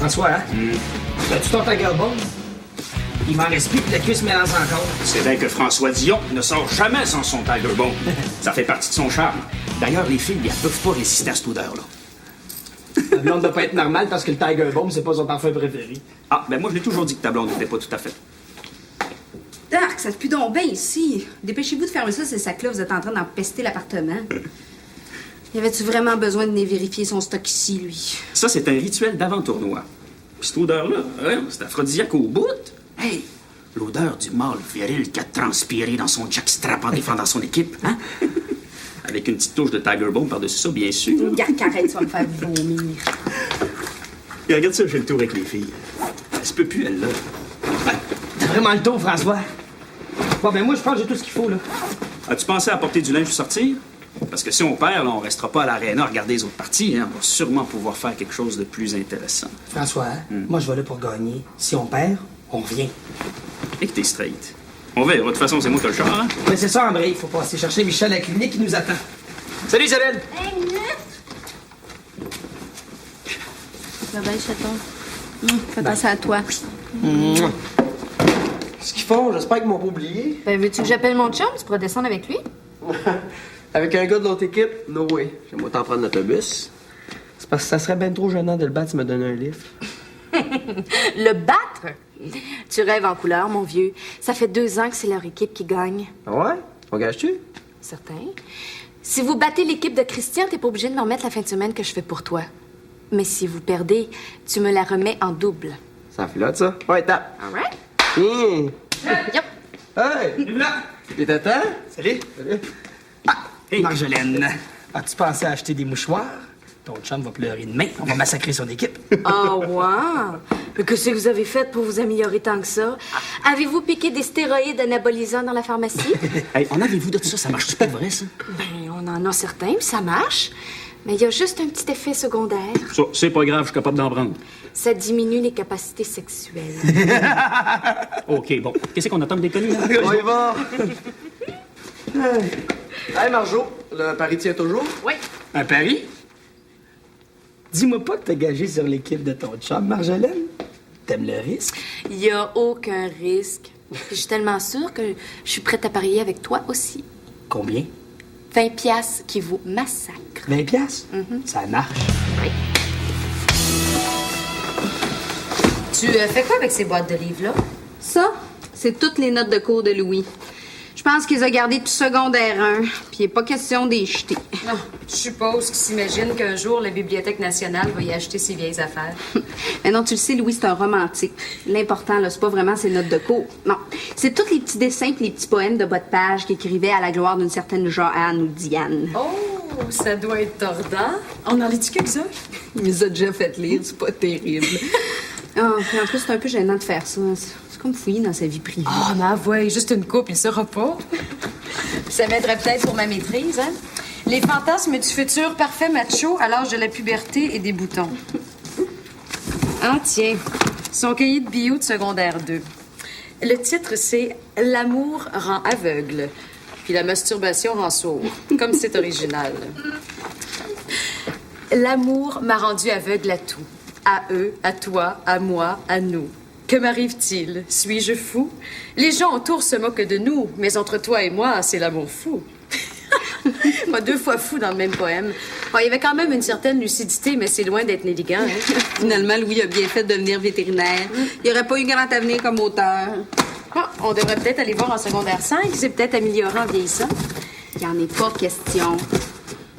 François, hein? As-tu ton Tiger Bone? Il m'en reste plus, puis la cuisse mélange encore. C'est vrai que François Dion ne sort jamais sans son Tiger Bone. Ça fait partie de son charme. D'ailleurs, les filles, elles peuvent pas résister à cette odeur-là. La blonde doit pas être normale parce que le Tiger Bone, c'est pas son parfum préféré. Ah, ben moi, je l'ai toujours dit que ta blonde n'était pas tout à fait. Dark, ça se pue donc bien ici. Dépêchez-vous de fermer ça, ces sacs-là, vous êtes en train d'empester l'appartement. Y avait-tu vraiment besoin de venir vérifier son stock ici, lui? Ça, c'est un rituel d'avant-tournoi. Puis cette odeur-là, hein, c'est aphrodisiaque au bout. Hey, l'odeur du mâle viril qui a transpiré dans son jackstrap en défendant son équipe, hein? Avec une petite touche de Tiger Bone par-dessus ça, bien sûr. Garde, arrête, ça va me faire vomir. Et regarde ça, j'ai le tour avec les filles. Elle se peut plus, elle, là. T'as vraiment le tour, François. Bon, ben moi, je pense que j'ai tout ce qu'il faut, là. As-tu pensé à apporter du linge pour sortir? Parce que si on perd, là, on restera pas à l'aréna à regarder les autres parties. Hein. On va sûrement pouvoir faire quelque chose de plus intéressant. François, moi, je vais là pour gagner. Si on perd, on revient. Et que t'es straight. On verra. De toute façon, c'est moi qui ai le char, hein? Mais c'est ça, André. Il faut passer chercher Michel à la clinique qui nous attend. Salut, Isabelle! Hey, minute! Bye bye, chaton. Fais penser à toi. Qu'est-ce qu'ils font? J'espère qu'ils m'ont pas oublié. Ben, veux-tu que j'appelle mon chum? Tu pourrais descendre avec lui? Avec un gars de l'autre équipe? No way. J'aimerais t'en prendre l'autobus. C'est parce que ça serait bien trop gênant de le battre s'il me donne un lift. Le battre? Tu rêves en couleur, mon vieux. Ça fait 2 ans que c'est leur équipe qui gagne. Ah ouais? Engages-tu? Certain. Si vous battez l'équipe de Christian, t'es pas obligé de me remettre la fin de semaine que je fais pour toi. Mais si vous perdez, tu me la remets en double. Ça filote, ça? Ouais, tape. All right? Yep. Hey! Là! Il était temps? Salut! Salut. Hey, Marjolaine, as-tu pensé à acheter des mouchoirs? Ton chum va pleurer demain. On va massacrer son équipe. Oh, wow! Mais qu'est-ce que vous avez fait pour vous améliorer tant que ça? Avez-vous piqué des stéroïdes anabolisants dans la pharmacie? Hey, en avez-vous de tout ça? Ça marche-tu pas vrai, ça? Ben, on en a certains, puis ça marche. Mais il y a juste un petit effet secondaire. Ça, c'est pas grave, je suis capable d'en prendre. Ça diminue les capacités sexuelles. OK, bon. Qu'est-ce qu'on attend de déconner, là? On y va! Hey, Marjo, le pari tient toujours? Oui. Un pari? Dis-moi pas que t'as gagé sur l'équipe de ton chum, Marjolaine. T'aimes le risque? Il n'y a aucun risque. Puis je suis tellement sûre que je suis prête à parier avec toi aussi. Combien? 20 piastres qui vous massacrent. 20 piastres? Ça marche. Oui. Tu fais quoi avec ces boîtes de livres-là? Ça, c'est toutes les notes de cours de Louis. Je pense qu'ils ont gardé tout secondaire 1, puis il n'est pas question d'y jeter. Non, je suppose qu'il s'imagine qu'un jour, la Bibliothèque nationale va y acheter ses vieilles affaires. Mais non, tu le sais, Louis, c'est un romantique. L'important, là, c'est pas vraiment ses notes de cours. Non, c'est tous les petits dessins et les petits poèmes de bas de page qu'il écrivait à la gloire d'une certaine Joanne ou Diane. Oh, ça doit être tordant. On en lit-tu quelques-uns? Il les a déjà fait lire, c'est pas terrible. Ah, puis en plus, c'est un peu gênant de faire ça. C'est comme fouiller dans sa vie privée. Ah, mais avouez, juste une coupe, il saura pas. Ça m'aiderait peut-être pour ma maîtrise, hein? Les fantasmes du futur parfait macho à l'âge de la puberté et des boutons. Ah, tiens, son cahier de bio de secondaire 2. Le titre, c'est « L'amour rend aveugle ». Puis la masturbation rend sourd. Comme c'est original. L'amour m'a rendu aveugle à tout. À eux, à toi, à moi, à nous. Que m'arrive-t-il? Suis-je fou? Les gens autour se moquent de nous, mais entre toi et moi, c'est l'amour fou. Pas 2 fois fou dans le même poème. Bon, il y avait quand même une certaine lucidité, mais c'est loin d'être négligent. Hein? Finalement, Louis a bien fait de devenir vétérinaire. Il aurait pas eu grand avenir comme auteur. Ah, on devrait peut-être aller voir en secondaire 5. C'est peut-être amélioré en vieillissant. Il n'y en est pas question.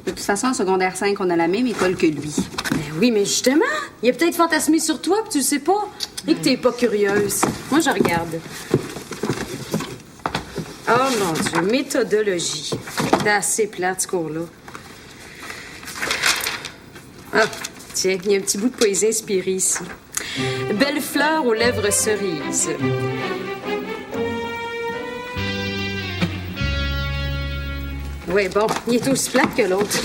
De toute façon, en secondaire 5, on a la même école que lui. Ben oui, mais justement, il a peut-être fantasmé sur toi, puis tu le sais pas. Et que t'es pas curieuse. Moi, je regarde. Oh mon Dieu, méthodologie. T'es assez plate, ce cours-là. Ah, tiens, il y a un petit bout de poésie inspirée ici. Belle fleur aux lèvres cerises. Oui, bon, il est aussi plate que l'autre.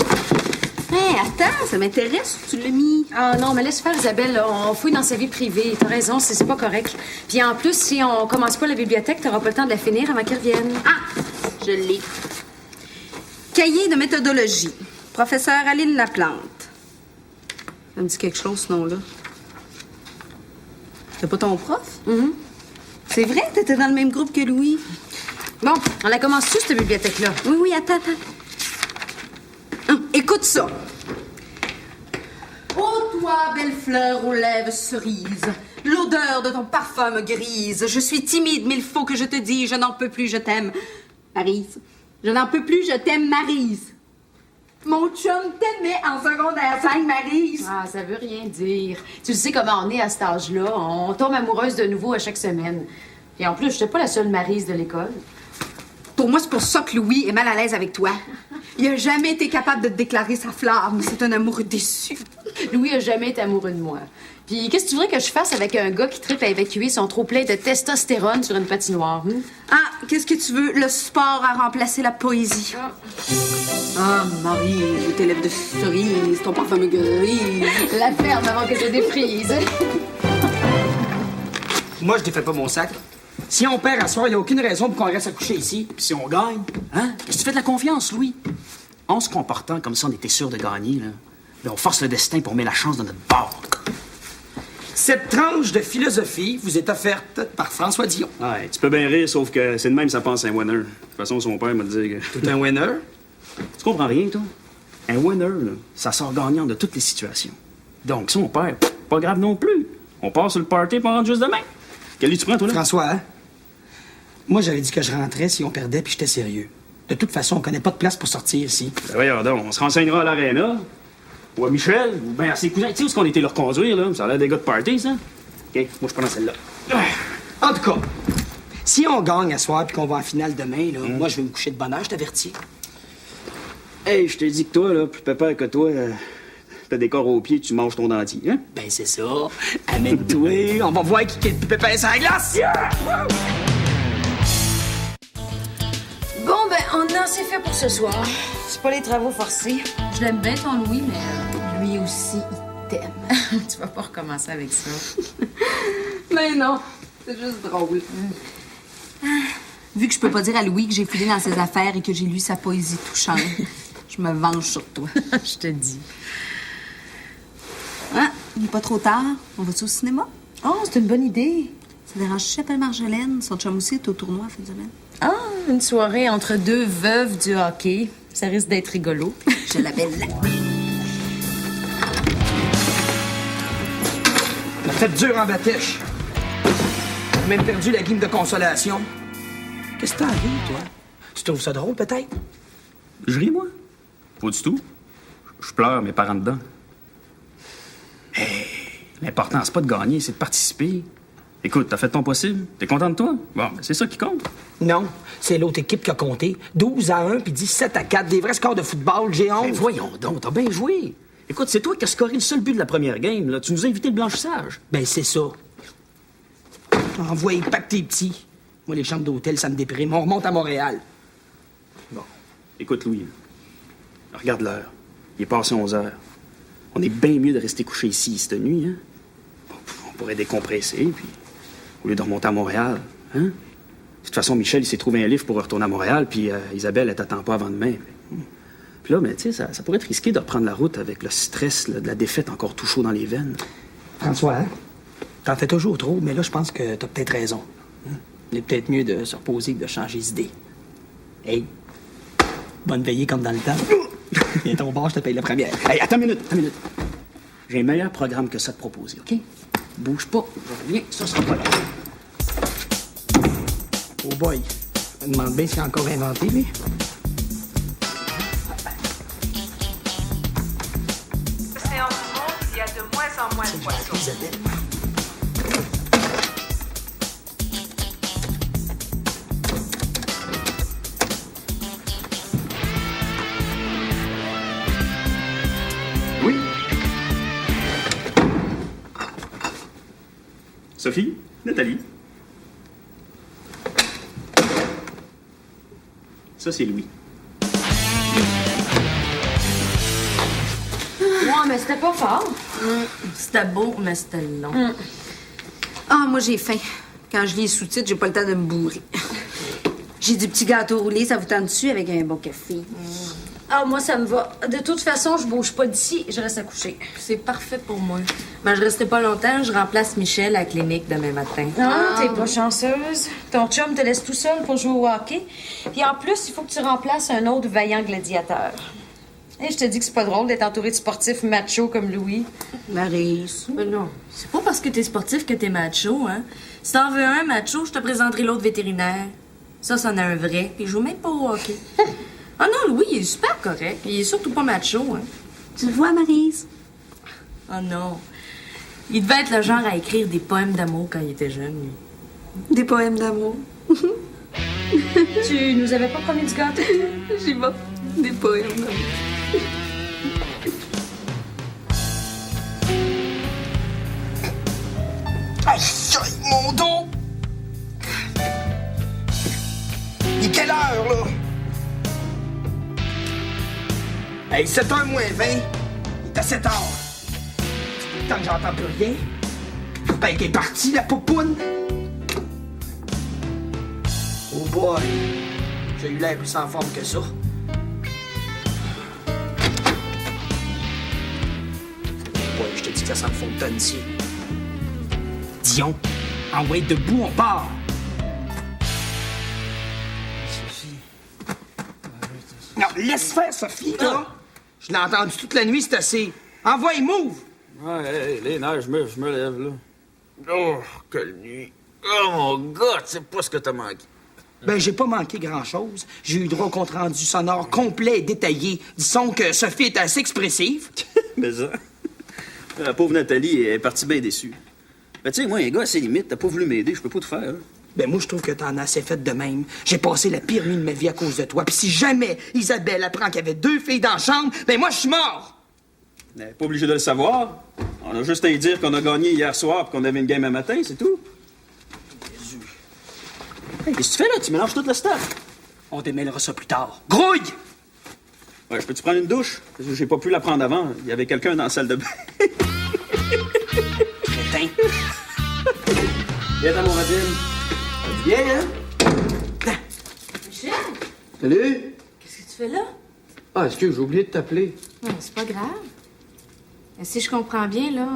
Hé, attends, ça m'intéresse où tu l'as mis. Ah non, mais laisse faire, Isabelle, là, on fouille dans sa vie privée. T'as raison, c'est pas correct. Puis en plus, si on commence pas la bibliothèque, t'auras pas le temps de la finir avant qu'elle revienne. Ah, je l'ai. Cahier de méthodologie. Professeur Aline Laplante. Ça me dit quelque chose, ce nom-là. C'était pas ton prof? C'est vrai, t'étais dans le même groupe que Louis. Bon, on la commence-tu, cette bibliothèque-là? Oui, attends. Écoute ça. Ô toi, belle fleur aux lèvres cerises, l'odeur de ton parfum me grise. Je suis timide, mais il faut que je te dise, je n'en peux plus, je t'aime. Maryse. Je n'en peux plus, je t'aime, Maryse. Mon chum t'aimait en secondaire 5, Maryse. Ah, ça veut rien dire. Tu sais comment on est à cet âge-là. On tombe amoureuse de nouveau à chaque semaine. Et en plus, je n'étais pas la seule Maryse de l'école. Pour moi, c'est pour ça que Louis est mal à l'aise avec toi. Il a jamais été capable de te déclarer sa flamme. C'est un amoureux déçu. Louis a jamais été amoureux de moi. Puis qu'est-ce que tu voudrais que je fasse avec un gars qui trippe à évacuer son trop-plein de testostérone sur une patinoire? Ah, qu'est-ce que tu veux? Le sport a remplacé la poésie. Ah, Marie, tes lèvres de cerise, ton parfum me grise. La ferme avant que je déprise. Moi, je défais pas mon sac. Si on perd à soir, il n'y a aucune raison pour qu'on reste à coucher ici. Puis si on gagne, hein? Qu'est-ce que tu fais de la confiance, Louis? En se comportant comme ça, on était sûr de gagner, là. Mais on force le destin pour mettre la chance de notre bord. Cette tranche de philosophie vous est offerte par François Dion. Ouais, tu peux bien rire, sauf que c'est de même ça pense un winner. De toute façon, son père m'a dit que... Tout un winner. Tu comprends rien, toi? Un winner, là, ça sort gagnant de toutes les situations. Donc, si on perd, pas grave non plus. On part sur le party pour on rentre juste demain. Quel lit tu prends, toi, là? François, hein? Moi, j'avais dit que je rentrais si on perdait, puis j'étais sérieux. De toute façon, on connaît pas de place pour sortir ici. Ben voyons donc, on se renseignera à l'aréna. Ou à Michel, ou bien à ses cousins. Tu sais où est-ce qu'on était leur conduire, là? Ça a l'air des gars de party, ça. OK, moi, je prends celle-là. En tout cas, si on gagne à soir puis qu'on va en finale demain, là, moi, je vais me coucher de bonne heure, je t'avertis. Hey, je t'ai dit que toi, là, plus pépère que toi, t'as des corps aux pieds, tu manges ton dentier, hein? Ben, c'est ça. Amène-toi, on va voir qui est le plus pépère sur la glace. Bon, ben, on a assez fait pour ce soir. C'est pas les travaux forcés. Je l'aime bien, ton Louis, mais lui aussi, il t'aime. Tu vas pas recommencer avec ça. Mais non, c'est juste drôle. Vu que je peux pas dire à Louis que j'ai fouillé dans ses affaires et que j'ai lu sa poésie touchante, je me venge sur toi. Je te dis. Ah, il n'est pas trop tard. On va-tu au cinéma? Oh, c'est une bonne idée. Ça dérange si j'appelle Marjolaine? Son chum aussi est au tournoi à fin de semaine. Ah, une soirée entre deux veuves du hockey. Ça risque d'être rigolo. Je l'appelle là. On a fait dur en batèche. J'ai même perdu la game de consolation. Qu'est-ce que t'as ri, toi? Tu trouves ça drôle, peut-être? Je ris, moi? Pas du tout. Je pleure, mes parents dedans. Hey, l'important, c'est pas de gagner, c'est de participer. Écoute, t'as fait ton possible. T'es content de toi? Bon, ben, c'est ça qui compte. Non, c'est l'autre équipe qui a compté. 12-1 puis 17-4. Des vrais scores de football, j'ai honte. Ben voyons donc, t'as bien joué. Écoute, c'est toi qui as scoré le seul but de la première game, là. Tu nous as invité le blanchissage. Ben, c'est ça. Envoyez pas que tes petits. Moi, les chambres d'hôtel, ça me déprime. On remonte à Montréal. Bon, écoute, Louis, là, regarde l'heure. Il est passé 11 heures. On est bien mieux de rester couché ici cette nuit, hein? Bon, on pourrait décompresser, puis au lieu de remonter à Montréal, hein? De toute façon, Michel, il s'est trouvé un livre pour retourner à Montréal, puis Isabelle, elle t'attend pas avant demain. Puis là, mais tu sais, ça pourrait être risqué de reprendre la route avec le stress là, de la défaite encore tout chaud dans les veines. François, hein? T'en fais toujours trop, mais là, je pense que t'as peut-être raison. Hein? Il est peut-être mieux de se reposer que de changer d'idée. Hey, bonne veillée comme dans le temps. Viens ton bar, je te paye la première. Hey, attends une minute. J'ai un meilleur programme que ça te proposer, OK? Bouge pas, je reviens, ça sera pas là. Oh boy, je me demande bien s'il a encore inventé, lui. L'océan du monde, il y a de moins en moins de poissons. Isabelle. Oui? Sophie? Nathalie? Ça, c'est Louis. Ouais, mais c'était pas fort. C'était beau, mais c'était long. Ah, moi, j'ai faim. Quand je lis les sous-titres, j'ai pas le temps de me bourrer. J'ai du petit gâteau roulé, ça vous tente dessus avec un bon café. Ah, moi, ça me va. De toute façon, je bouge pas d'ici. Je reste à coucher. C'est parfait pour moi. Mais je resterai pas longtemps. Je remplace Michel à la clinique demain matin. Ah, t'es pas chanceuse. Ton chum te laisse tout seul pour jouer au hockey. Puis en plus, il faut que tu remplaces un autre vaillant gladiateur. Et je te dis que c'est pas drôle d'être entouré de sportifs machos comme Louis. Maryse. Mais non, c'est pas parce que t'es sportif que t'es macho, hein. Si t'en veux un macho, je te présenterai l'autre vétérinaire. Ça, c'en a un vrai. Puis il joue même pas au hockey. Ah non, Louis, il est super correct. Il est surtout pas macho, hein. Tu le vois, Maryse? Oh non. Il devait être le genre à écrire des poèmes d'amour quand il était jeune, lui. Des poèmes d'amour. Tu nous avais pas promis du gâteau? J'y vais. Des poèmes d'amour. Aïe, mon dos! Il est quelle heure, là? Hey, 7h moins 20. Il est à 7h. Tant que j'entends plus rien. Ben, qu'elle est partie, la poupoune. Oh boy. J'ai eu l'air plus en forme que ça. Ouais, je te dis que ça sent le fond de tonne ici. Dion, envoyez debout, on part. Sophie. Non, laisse faire, Sophie, là. Je l'ai entendu toute la nuit, c'est assez. Envoie, move! Ouais, les nerfs, je me lève, là. Oh, quelle nuit. Oh, mon gars, tu sais pas ce que t'as manqué. Ben, j'ai pas manqué grand-chose. J'ai eu droit au compte-rendu sonore complet et détaillé. Disons que Sophie est assez expressive. Mais ça... La pauvre Nathalie est partie bien déçue. Ben, tu sais, moi, un gars, à ses limites, t'as pas voulu m'aider, je peux pas tout faire, hein. Ben, moi, je trouve que t'en as assez fait de même. J'ai passé la pire nuit de ma vie à cause de toi. Puis si jamais Isabelle apprend qu'il y avait 2 filles dans la chambre, ben moi, je suis mort! Ben, pas obligé de le savoir. On a juste à lui dire qu'on a gagné hier soir et qu'on avait une game un matin, c'est tout. Hey, qu'est-ce que tu fais, là? Tu mélanges tout le stuff. On démêlera ça plus tard. Grouille! Ouais, je peux-tu prendre une douche? Parce que j'ai pas pu la prendre avant. Il y avait quelqu'un dans la salle de bain. Crétin. Viens dans mon Vadim. Viens, hein? Michel, Salut! qu'est-ce que tu fais là? Ah, excuse, j'ai oublié de t'appeler. Non, c'est pas grave. Si je comprends bien, là,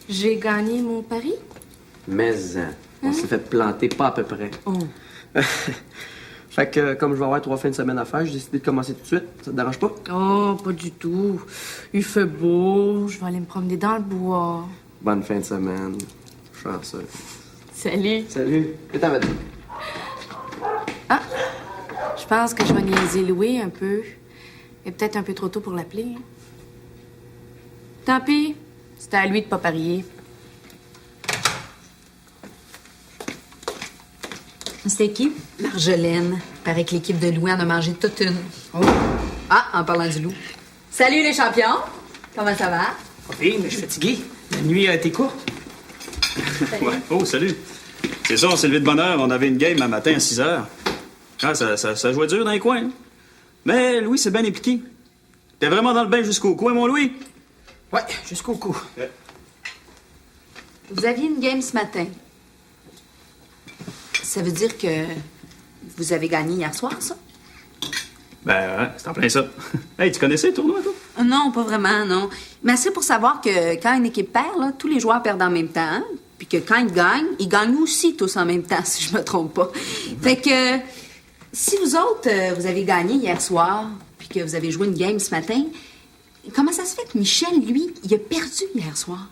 j'ai gagné mon pari? Mais, on s'est fait planter pas à peu près. Oh. Fait que, comme je vais avoir 3 fins de semaine à faire, j'ai décidé de commencer tout de suite. Ça te dérange pas? Oh, pas du tout. Il fait beau. Je vais aller me promener dans le bois. Bonne fin de semaine. Chanceux. Salut. Salut. Et t'en vas dire? Ah, je pense que je vais niaiser Louis un peu. Et peut-être un peu trop tôt pour l'appeler. Hein. Tant pis. C'était à lui de pas parier. C'était qui? Marjolaine. Paraît que l'équipe de Louis en a mangé toute une. Oh. Ah, en parlant du loup. Salut les champions! Comment ça va? OK, mais je suis fatigué. La nuit a été courte. Ouais. Oh, salut. C'est ça, on s'est levé de bonne heure. On avait une game un matin à 6 heures. Ah, ça jouait dur dans les coins. Hein. Mais Louis s'est bien impliqué. T'es vraiment dans le bain jusqu'au cou, hein, mon Louis? Ouais, jusqu'au cou. Vous aviez une game ce matin. Ça veut dire que vous avez gagné hier soir, ça? Ben ouais, c'est en plein ça. Hey, tu connaissais le tournoi, toi? Non, pas vraiment, non. Mais assez pour savoir que quand une équipe perd, là, tous les joueurs perdent en même temps. Hein? Puis que quand ils gagnent aussi tous en même temps, si je me trompe pas. Fait que si vous autres, vous avez gagné hier soir, puis que vous avez joué une game ce matin, comment ça se fait que Michel, lui, il a perdu hier soir?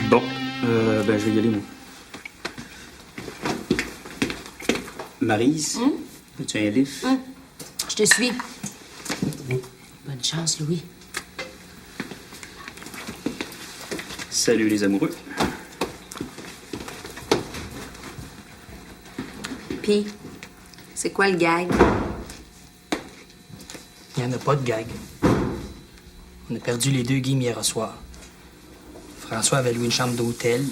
Bon, ben je vais y aller, moi. Maryse, as-tu un livre? Je te suis. Bonne chance, Louis. Salut les amoureux. Puis, c'est quoi le gag? Il n'y en a pas de gag. On a perdu les 2 games hier soir. François avait loué une chambre d'hôtel.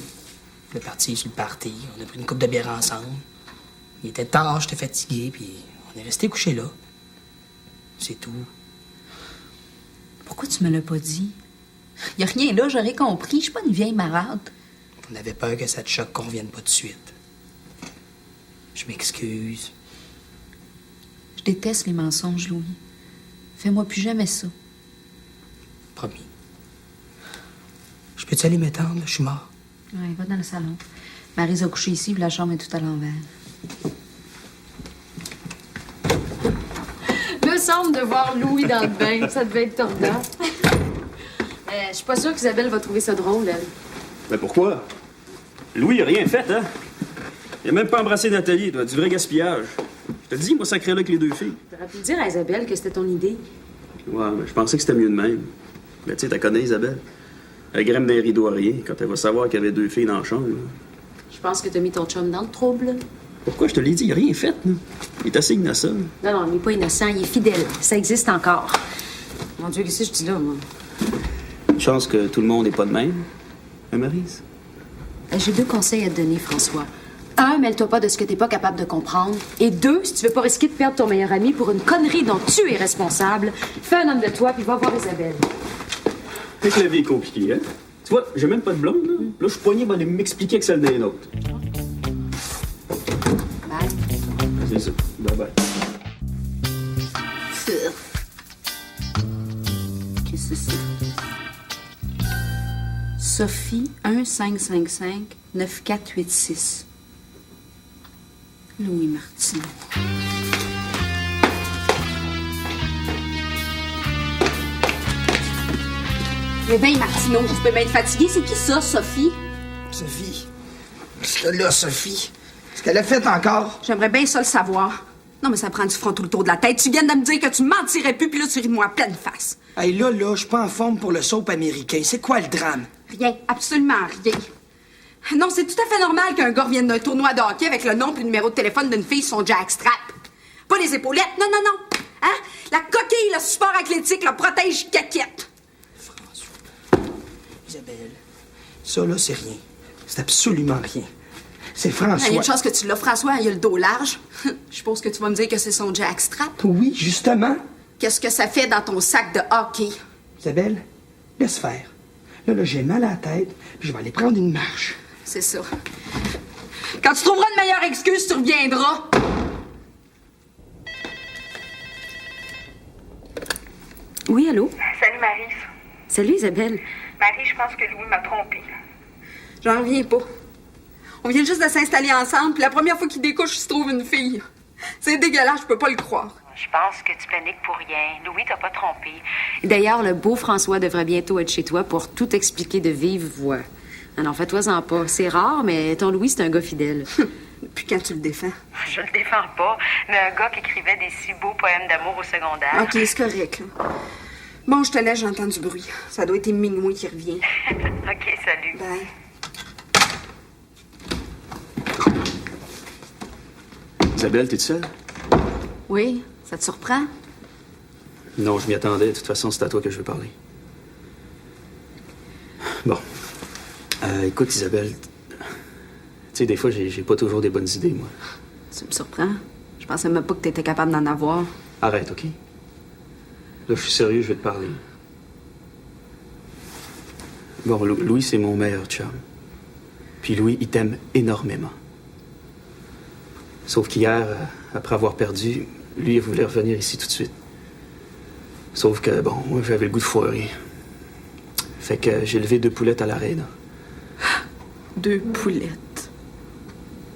On est parti sur le party. On a pris une coupe de bière ensemble. Il était tard, j'étais fatigué, puis on est resté couché là. C'est tout. Pourquoi tu me l'as pas dit? Y a rien là, j'aurais compris. Je suis pas une vieille marade. On avait peur que ça te choque qu'on revienne pas de suite. Je m'excuse. Je déteste les mensonges, Louis. Fais-moi plus jamais ça. Promis. Je peux-tu aller m'étendre? Je suis mort. Ouais, va dans le salon. Maryse a couché ici, puis la chambre est tout à l'envers. Me semble de voir Louis dans le bain. Ça devait être tordant. Je suis pas sûre qu'Isabelle va trouver ça drôle, elle. Mais pourquoi? Louis a rien fait, hein? Il a même pas embrassé Nathalie. Il doit du vrai gaspillage. Je te dis, moi, sacré là avec les deux filles. T'aurais pu dire à Isabelle que c'était ton idée. Ouais, mais je pensais que c'était mieux de même. Mais tu sais, t'as connais Isabelle. Elle grimpe des rideaux à rien quand elle va savoir qu'il y avait 2 filles dans la chambre. Là. Je pense que t'as mis ton chum dans le trouble. Pourquoi? Je te l'ai dit, il a rien fait. Là. Il est assez innocent. Non, il n'est pas innocent, il est fidèle. Ça existe encore. Mon Dieu, qu'est-ce que je dis là, moi? Une chance que tout le monde n'est pas de même. Hein, Maryse? J'ai 2 conseils à te donner, François. 1, mêle-toi pas de ce que t'es pas capable de comprendre. Et 2, si tu veux pas risquer de perdre ton meilleur ami pour une connerie dont tu es responsable, fais un homme de toi puis va voir Isabelle. Fait que la vie est compliquée, hein? Tu vois, j'ai même pas de blonde, là. Là, je suis poigné pour aller m'expliquer que celle d'un autre. Bye. C'est ça. Bye-bye. Qu'est-ce que c'est ça? Sophie 1-555-9486. Louis Martineau. Réveille Martineau, tu peux bien être fatigué. C'est qui ça, Sophie? Sophie. Qu'est-ce que là, Sophie? Qu'est-ce qu'elle a fait encore? J'aimerais bien ça le savoir. Non, mais ça prend du front tout le tour de la tête. Tu viens de me dire que tu mentirais plus, puis là, tu ris de moi à pleine face. Hey, là, je suis pas en forme pour le soap américain. C'est quoi le drame? Rien, absolument rien. Non, c'est tout à fait normal qu'un gars revienne d'un tournoi de hockey avec le nom et le numéro de téléphone d'une fille sur son jackstrap. Pas les épaulettes, non. Hein? La coquille, le support athlétique, le protège caquette. François. Isabelle. Ça, là, c'est rien. C'est absolument rien. C'est François. Il y a une chance que tu l'as, François. Il a le dos large. Je suppose que tu vas me dire que c'est son jackstrap. Oui, justement. Qu'est-ce que ça fait dans ton sac de hockey? Isabelle, laisse faire. Là, j'ai mal à la tête, puis je vais aller prendre une marche. C'est ça. Quand tu trouveras une meilleure excuse, tu reviendras. Oui, allô? Salut, Maryse. Salut, Isabelle. Marie, je pense que Louis m'a trompée. J'en reviens pas. On vient juste de s'installer ensemble, puis la première fois qu'il découche, il se trouve une fille. C'est dégueulasse, je peux pas le croire. Je pense que tu paniques pour rien. Louis t'a pas trompé. D'ailleurs, le beau François devrait bientôt être chez toi pour tout expliquer de vive voix. Alors, fais-toi-en pas. C'est rare, mais ton Louis, c'est un gars fidèle. Puis quand tu le défends? Je le défends pas, mais un gars qui écrivait des si beaux poèmes d'amour au secondaire. OK, c'est correct. Là. Bon, je te laisse, j'entends du bruit. Ça doit être Mignoui qui revient. OK, salut. Bye. Isabelle, t'es seule? Oui, ça te surprend? Non, je m'y attendais. De toute façon, c'est à toi que je veux parler. Bon. Écoute, Isabelle, tu sais, des fois, j'ai pas toujours des bonnes idées, moi. Tu me surprends? Je pensais même pas que t'étais capable d'en avoir. Arrête, OK? Là, je suis sérieux, je vais te parler. Bon, Louis, c'est mon meilleur chum. Puis Louis, il t'aime énormément. Sauf qu'hier, après avoir perdu, lui, il voulait revenir ici tout de suite. Sauf que, bon, moi, j'avais le goût de foirer. Fait que j'ai levé 2 poulettes à l'aréna. 2 poulettes.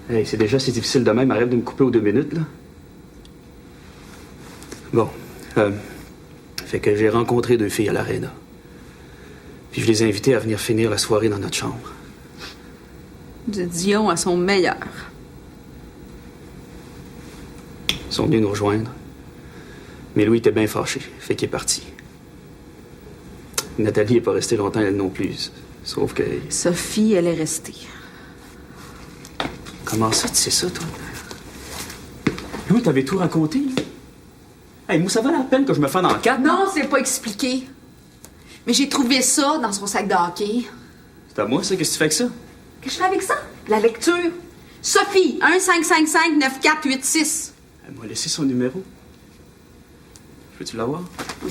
Hey, c'est déjà assez difficile de même. Arrête de me couper aux 2 minutes, là. Bon. Fait que j'ai rencontré 2 filles à l'aréna. Puis je les ai invitées à venir finir la soirée dans notre chambre. Du Dion à son meilleur. Ils sont venus nous rejoindre. Mais Louis était bien fâché. Fait qu'il est parti. Nathalie n'est pas restée longtemps, elle non plus. Sauf que... Sophie, elle est restée. Comment ça, tu sais ça, toi? Louis, t'avais tout raconté, là? Hey, moi, ça valait la peine que je me fasse dans le cadre. Non, c'est pas expliqué. Mais j'ai trouvé ça dans son sac de hockey. C'est à moi, ça? Qu'est-ce que tu fais avec ça? Qu'est-ce que je fais avec ça? La lecture. Sophie, 1-555-9486. Elle m'a laissé son numéro. Peux-tu l'avoir?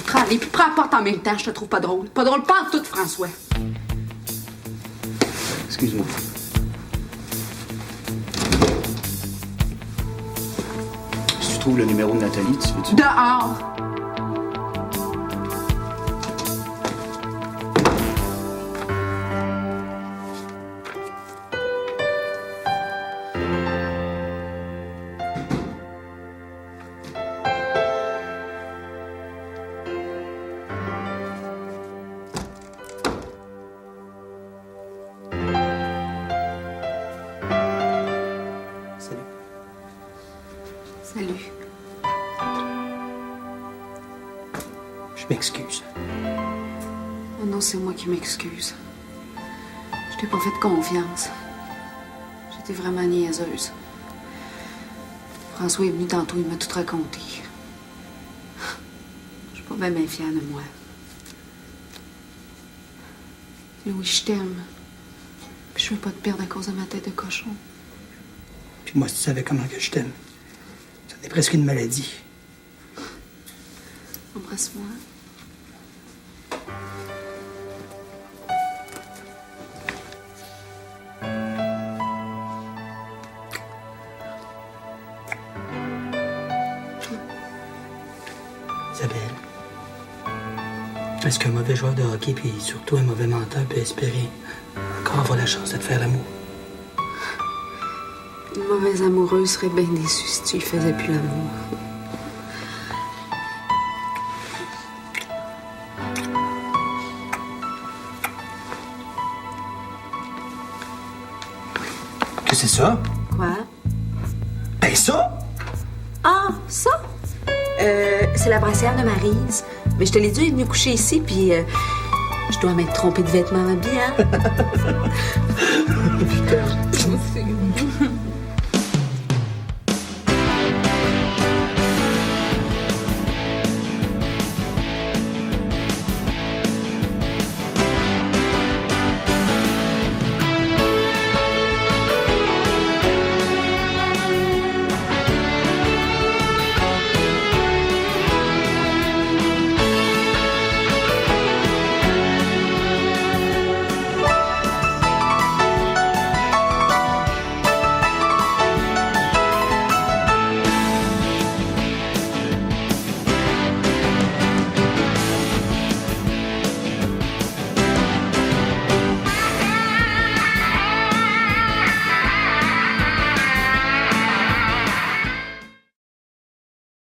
Prends les, puis prends la porte en même temps, je te trouve pas drôle. Pas drôle, pas en tout, François. Excuse-moi. Si tu trouves le numéro de Nathalie, tu veux-tu... Dehors! Salut. Salut. Je m'excuse. Oh non, c'est moi qui m'excuse. Je t'ai pas fait confiance. J'étais vraiment niaiseuse. François est venu tantôt, il m'a tout raconté. Je suis pas bien fière de moi. Louis, je t'aime. Puis je veux pas te perdre à cause de ma tête de cochon. Puis moi, si tu savais comment que je t'aime, ça est presque une maladie. Embrasse-moi. Isabelle, est-ce qu'un mauvais joueur de hockey, puis surtout un mauvais menteur, peut espérer encore avoir la chance de te faire l'amour? Une mauvaise amoureuse serait bien déçue si tu lui faisais plus l'amour. Que c'est ça? Quoi? Ben ça! Ah, ça? C'est la brassière de Maryse. Mais je te l'ai dit, elle est venue coucher ici, puis je dois m'être trompée de vêtements habillés, hein? Putain.